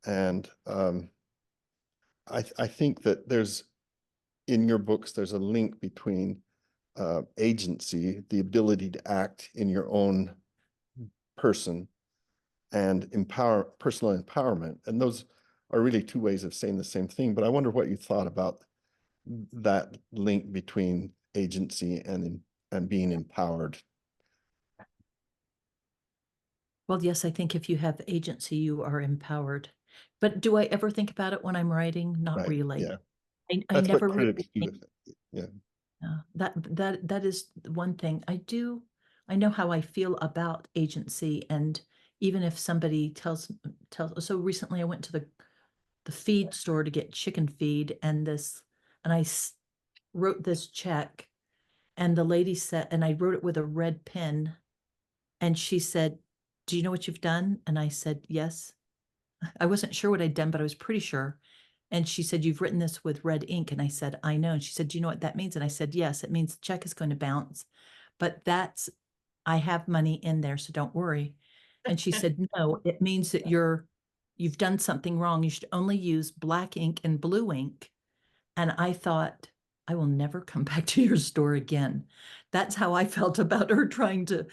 And I think that in your books, there's a link between agency, the ability to act in your own person, and personal empowerment. And those are really two ways of saying the same thing. But I wonder what you thought about that link between agency and being empowered. Well, yes, I think if you have agency, you are empowered. But do I ever think about it when I'm writing? Not Right, really. yeah. I That's never what really critics do think. with it. Yeah. That is one thing. I know how I feel about agency, and even if somebody tells, so recently I went to the feed store to get chicken feed, and I wrote this check, and the lady said, and I wrote it with a red pen, and she said, "Do you know what you've done?" And I said, "Yes." I wasn't sure what I'd done, but I was pretty sure. And she said, "You've written this with red ink." And I said, "I know." And she said, "Do you know what that means?" And I said, "Yes, it means the check is going to bounce, but I have money in there, so don't worry." And she said, "No, it means that you've done something wrong. You should only use black ink and blue ink." And I thought, I will never come back to your store again. That's how I felt about her trying to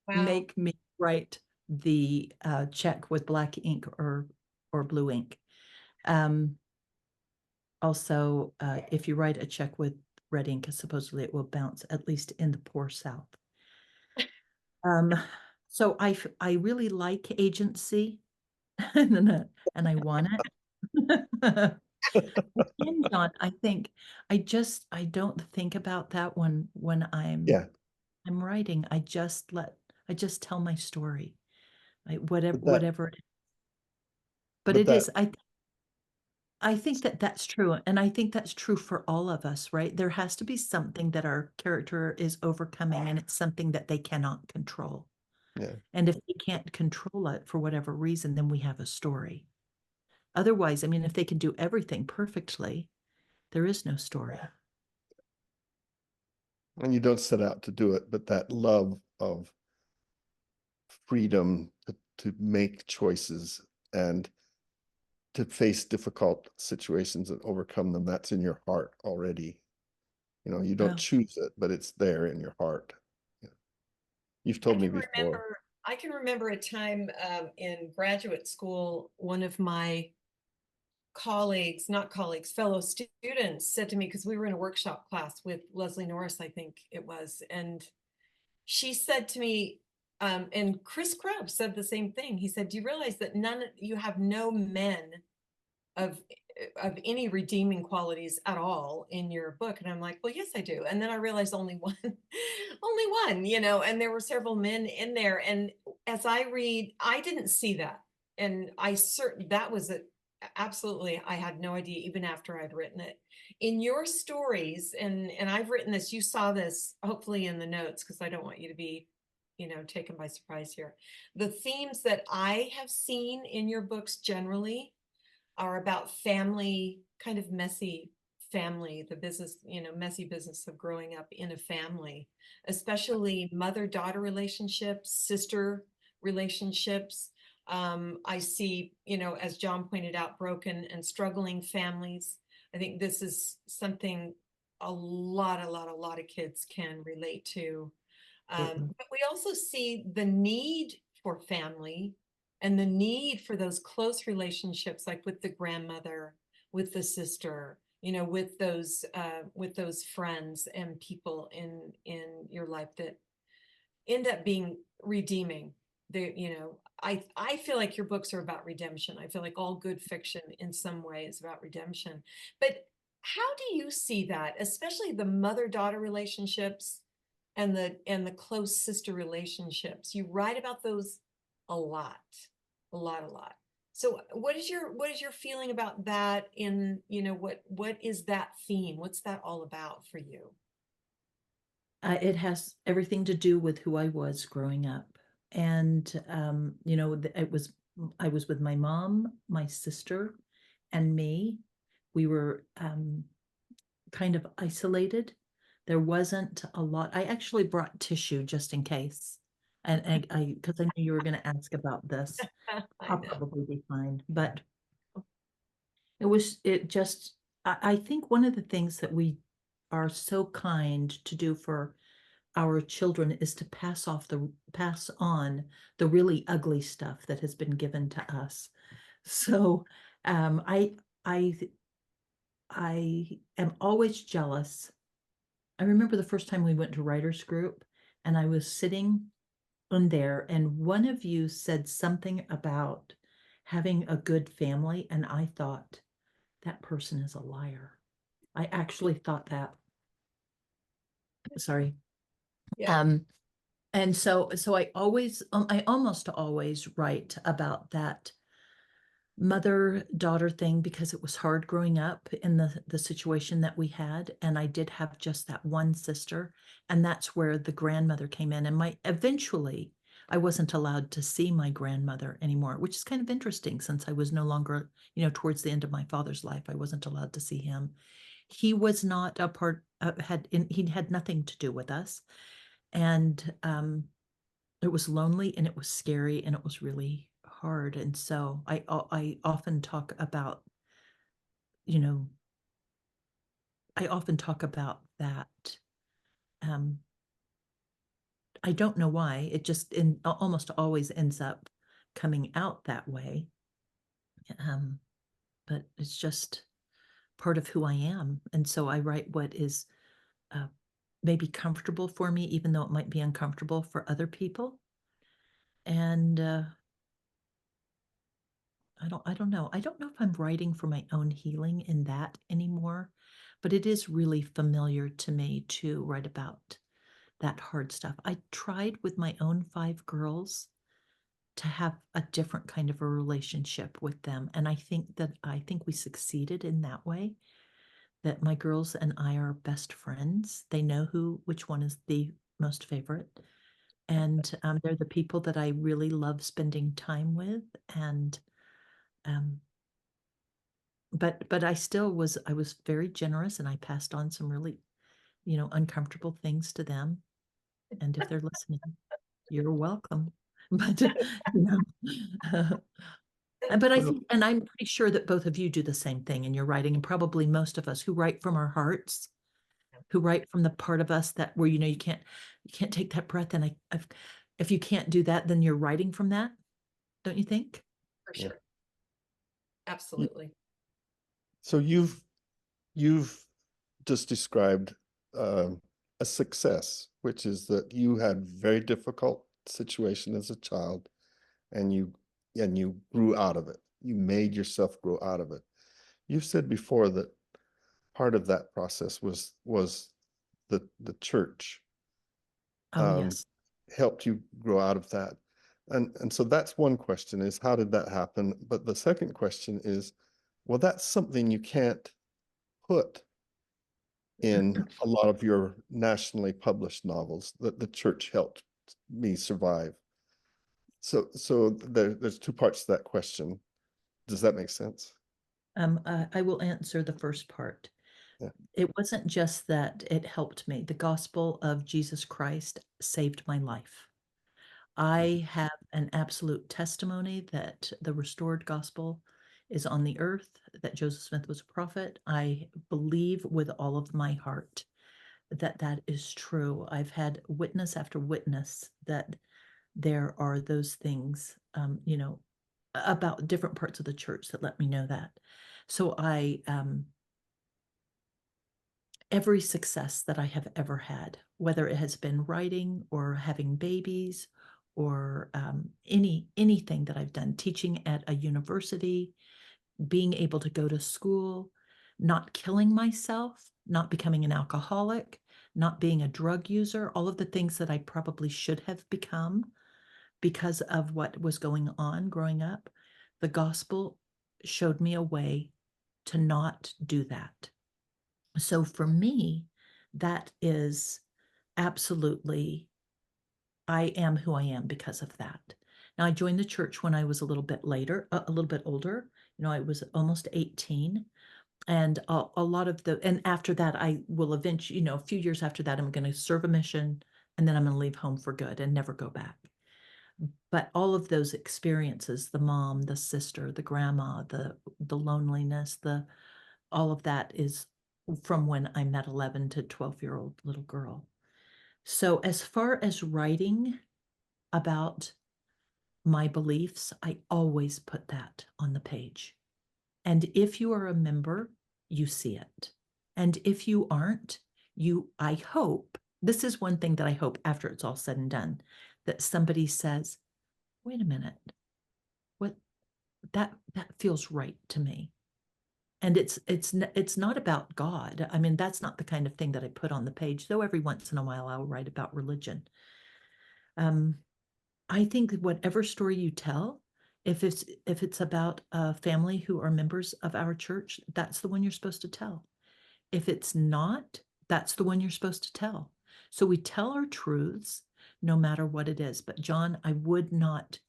Wow. make me write the check with black ink or blue ink. Also, if you write a check with red ink, supposedly it will bounce, at least in the poor South. So I really like agency, and I want it. And John, I think I don't think about that when Yeah. I'm writing. I just tell my story, But whatever it is. But but it that is, I think that that's true, and I think that's true for all of us, right? There has to be something that our character is overcoming, and it's something that they cannot control. yeah. And if they can't control it for whatever reason, then we have a story. Otherwise, I mean, if they can do everything perfectly, there is no story. And you don't set out to do it, but that love of freedom to make choices and to face difficult situations and overcome them, that's in your heart already. You don't Oh, choose it, but it's there in your heart. You've told me before. I can remember a time in graduate school, one of my fellow students said to me, because we were in a workshop class with Leslie Norris, I think it was, and she said to me, and Chris Krebs said the same thing. He said, "Do you realize that you have no men of any redeeming qualities at all in your book?" And I'm like, "Well, yes, I do." And then I realized only one, only one, and there were several men in there. And as I read, I didn't see that. And that was absolutely, I had no idea even after I'd written it. In your stories, and I've written this, you saw this hopefully in the notes, because I don't want you to be taken by surprise here. The themes that I have seen in your books generally are about family, kind of messy family, the business, messy business of growing up in a family, especially mother-daughter relationships, sister relationships. I see, as John pointed out, broken and struggling families. I think this is something a lot of kids can relate to. But we also see the need for family and the need for those close relationships, like with the grandmother, with the sister, with those friends and people in your life that end up being redeeming. I feel like your books are about redemption. I feel like all good fiction in some way is about redemption. But how do you see that, especially the mother-daughter relationships and the close sister relationships? You write about those a lot, a lot, a lot. So what is your feeling about that? What is that theme? What's that all about for you? it has everything to do with who I was growing up. And, I was with my mom, my sister, and me. We were kind of isolated. There wasn't a lot. I actually brought tissue just in case. And because I knew you were going to ask about this. I I'll know. probably be fine, but I think one of the things that we are so kind to do for our children is to pass on the really ugly stuff that has been given to us. So, I am always jealous. I remember the first time we went to writers group and I was sitting in there and one of you said something about having a good family. And I thought that person is a liar. I actually thought that. Sorry. Yeah. And so I almost always write about that mother-daughter thing because it was hard growing up in the situation that we had. And I did have just that one sister. And that's where the grandmother came in. And eventually I wasn't allowed to see my grandmother anymore, which is kind of interesting since I was no longer, towards the end of my father's life, I wasn't allowed to see him. He was not a part, he had nothing to do with us. And it was lonely and it was scary and it was really hard. And so I often talk about, you know, I often talk about that. I don't know why. It just almost always ends up coming out that way. But it's just part of who I am. And so I write what is maybe comfortable for me, even though it might be uncomfortable for other people. And I don't know. I don't know if I'm writing for my own healing in that anymore, but it is really familiar to me to write about that hard stuff. I tried with my own 5 girls to have a different kind of a relationship with them. And I think we succeeded in that way, that my girls and I are best friends. They know which one is the most favorite. And they're the people that I really love spending time with. And but I was very generous and I passed on some really, uncomfortable things to them. And if they're listening, you're welcome. But, but I Well, think, and I'm pretty sure that both of you do the same thing in your writing, and probably most of us who write from our hearts, who write from the part of us that where, you can't take that breath. And if you can't do that, then you're writing from that. Don't you think? For Yeah. sure. Absolutely. So you've just described a success, which is that you had very difficult situation as a child, and you grew out of it. You made yourself grow out of it. You've said before that part of that process was the church Oh, yes. helped you grow out of that. And so that's one question, is how did that happen? But the second question is, well, that's something you can't put in a lot of your nationally published novels, that the church helped me survive. So there's 2 parts to that question. Does that make sense? I will answer the first part. Yeah. It wasn't just that it helped me. The gospel of Jesus Christ saved my life. I have an absolute testimony that the restored gospel is on the earth, that Joseph Smith was a prophet. I believe with all of my heart that that is true. I've had witness after witness that there are those things, about different parts of the church that let me know that. So every success that I have ever had, whether it has been writing or having babies or anything that I've done, teaching at a university, being able to go to school, not killing myself, not becoming an alcoholic, not being a drug user, all of the things that I probably should have become because of what was going on growing up, the gospel showed me a way to not do that. So for me, that is absolutely, I am who I am because of that. Now, I joined the church when I was a little bit older. I was almost 18. And a lot of and after that, I will eventually, a few years after that, I'm going to serve a mission, and then I'm going to leave home for good and never go back. But all of those experiences, the mom, the sister, the grandma, the loneliness, all of that is from when I'm that 11 to 12-year-old little girl. So as far as writing about my beliefs, I always put that on the page. And if you are a member, you see it. And if you aren't, I hope, this is one thing that I hope after it's all said and done, that somebody says, wait a minute, what, that feels right to me. And it's not about God. I mean, that's not the kind of thing that I put on the page, though every once in a while I'll write about religion. I think that whatever story you tell, if it's about a family who are members of our church, that's the one you're supposed to tell. If it's not, that's the one you're supposed to tell. So we tell our truths no matter what it is. But John,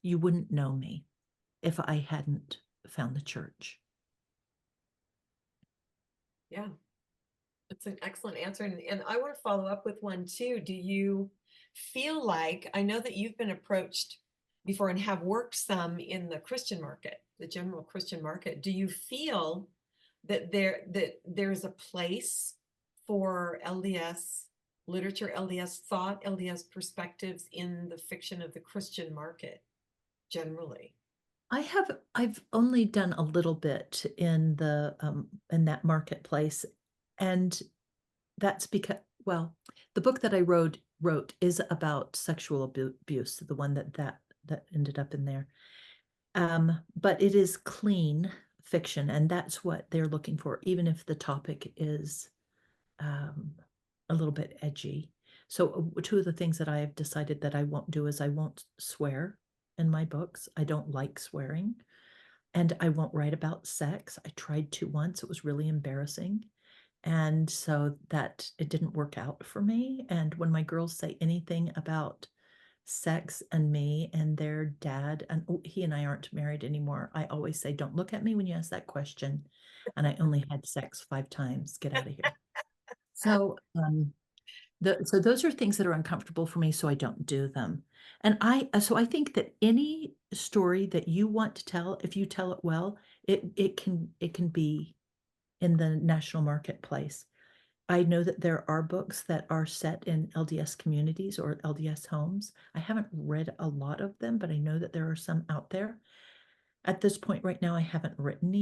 you wouldn't know me if I hadn't found the church. Yeah, that's an excellent answer. And I want to follow up with one too. Do you feel like, I know that you've been approached before and have worked some in the Christian market, the general Christian market. Do you feel that there's a place for LDS literature, LDS thought, LDS perspectives in the fiction of the Christian market generally? I've only done a little bit in that marketplace, and that's because, well, the book that I wrote is about sexual abuse, the one that ended up in there. But it is clean fiction, and that's what they're looking for, even if the topic is a little bit edgy. So two of the things that I have decided that I won't do is I won't swear in my books. I don't like swearing. And I won't write about sex. I tried to once. It was really embarrassing. And so that it didn't work out for me. And when my girls say anything about sex and me and their dad, and he and I aren't married anymore, I always say, don't look at me when you ask that question. And I only had sex 5 times. Get out of here. So so those are things that are uncomfortable for me, so I don't do them. And so I think that any story that you want to tell, if you tell it well, it can be in the national marketplace. I know that there are books that are set in LDS communities or LDS homes. I haven't read a lot of them, but I know that there are some out there. At this point right now, I haven't written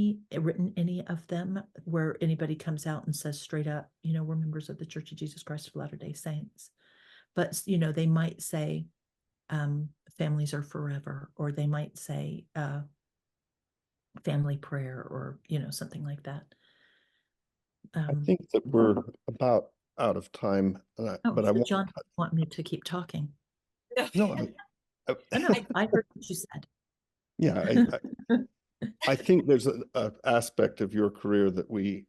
any of them where anybody comes out and says straight up, we're members of the Church of Jesus Christ of Latter-day Saints. But, they might say families are forever, or they might say family prayer, or, something like that. I think that we're about out of time, but I want John want me to keep talking. No, I heard what you said. Yeah, I think there's an aspect of your career that we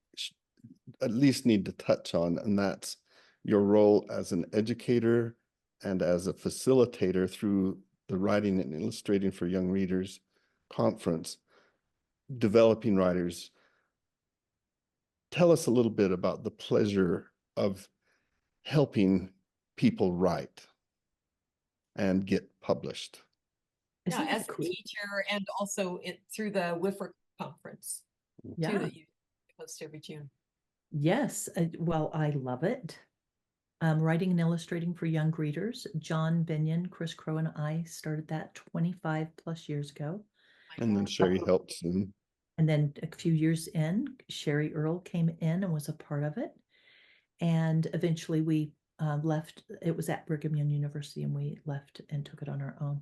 at least need to touch on, and that's your role as an educator and as a facilitator through the Writing and Illustrating for Young Readers conference, developing writers. Tell us a little bit about the pleasure of helping people write and get published. Yeah, as a teacher, and also through the WIFR conference too, that you host every June. Yes, well, I love it. Writing and Illustrating for Young Readers. John Bennion, Chris Crow, and I started that 25 plus years ago. And then Cheri helped soon. And then a few years in, Cheri Earl came in and was a part of it. And eventually we left. It was at Brigham Young University, and we left and took it on our own.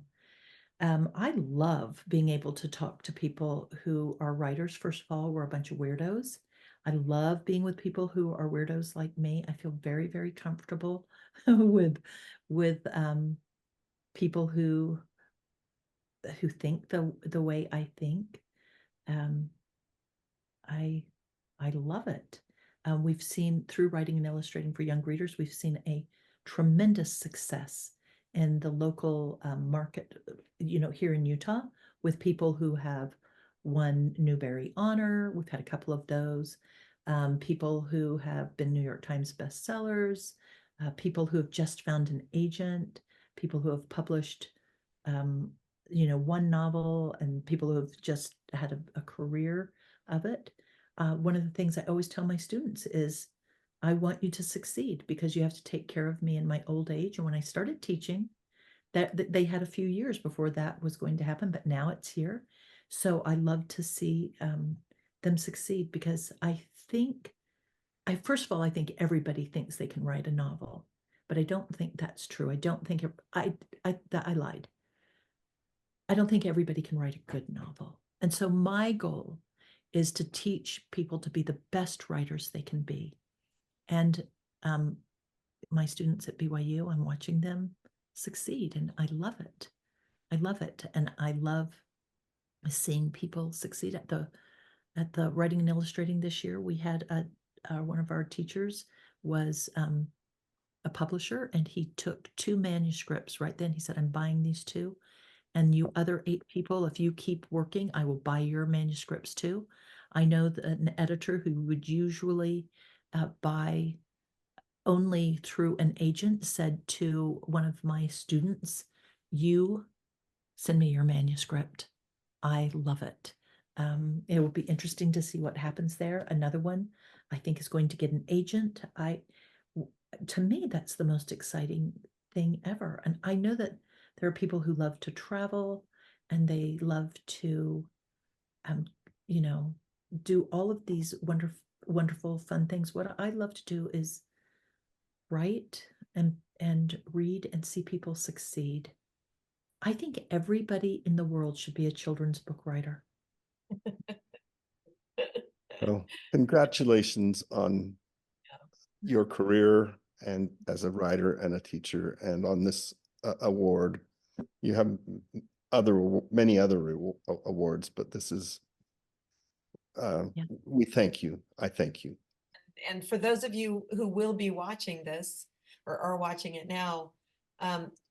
I love being able to talk to people who are writers. First of all, we're a bunch of weirdos. I love being with people who are weirdos like me. I feel very, very comfortable with people who think the way I think. I love it. We've seen through Writing and Illustrating for Young Readers, we've seen a tremendous success in the local market, here in Utah, with people who have won Newbery Honor. We've had a couple of those. people who have been New York Times bestsellers, people who have just found an agent, people who have published, one novel, and people who have just had a career of it. One of the things I always tell my students is, I want you to succeed because you have to take care of me in my old age. And when I started teaching, that they had a few years before that was going to happen, but now it's here. So I love to see them succeed, because first of all, I think everybody thinks they can write a novel, but I don't think that's true. I don't think I lied. I don't think everybody can write a good novel. And so my goal is to teach people to be the best writers they can be. And my students at BYU, I'm watching them succeed, and I love it. I love it. And I love seeing people succeed at the writing and illustrating this year. We had one of our teachers was a publisher, and he took 2 manuscripts right then. He said, I'm buying these 2. And you other 8 people, if you keep working, I will buy your manuscripts too. I know that an editor who would usually buy only through an agent said to one of my students, you send me your manuscript. I love it. It will be interesting to see what happens there. Another one I think is going to get an agent. To me, that's the most exciting thing ever. And I know that there are people who love to travel, and they love to, do all of these wonderful, wonderful, fun things. What I love to do is write and read and see people succeed. I think everybody in the world should be a children's book writer. Well, congratulations on your career and as a writer and a teacher, and on this award. You have many other awards, but this is, we thank you. I thank you. And for those of you who will be watching this or are watching it now,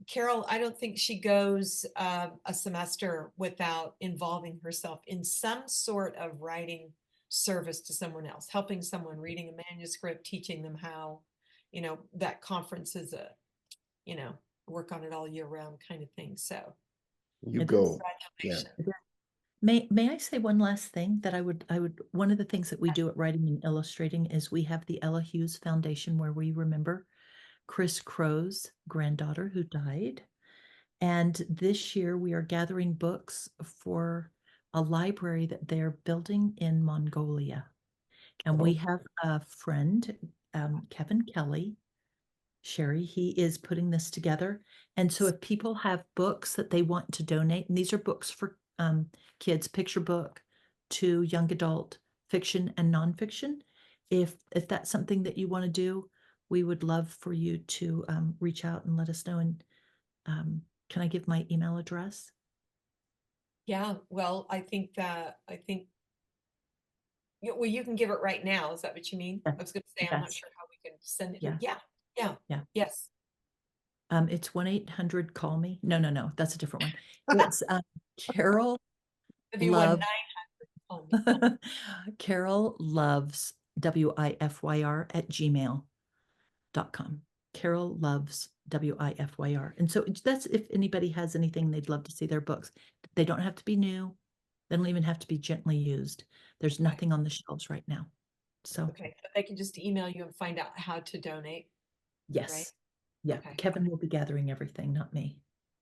Carol, I don't think she goes a semester without involving herself in some sort of writing service to someone else, helping someone, reading a manuscript, teaching them how, that conference is work on it all year round kind of thing. So you go. congratulations. Yeah. May I say one last thing that I would, one of the things that we do at Writing and Illustrating is we have the Ella Hughes Foundation, where we remember Chris Crow's granddaughter who died. And this year we are gathering books for a library that they're building in Mongolia. And we have a friend, Kevin Kelly, Cheri, he is putting this together. And so if people have books that they want to donate, and these are books for kids, picture book to young adult, fiction and nonfiction, if that's something that you want to do, we would love for you to reach out and let us know. And can I give my email address? Yeah, well, I think, well, you can give it right now. Is that what you mean? I was going to say, I'm not sure how we can send it. Yeah. Yes. It's 1-800-CALL-ME. No, that's a different one. It's Carol Love. Carol Loves WIFYR @gmail.com. Carol Loves WIFYR. And so that's if anybody has anything they'd love to see their books. They don't have to be new. They don't even have to be gently used. There's nothing on the shelves right now. So okay, so they can just email you and find out how to donate. Yes. Right? Yeah. Okay. Kevin will be gathering everything, not me.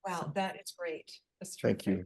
Wow, so that is great. That's terrific. Thank you.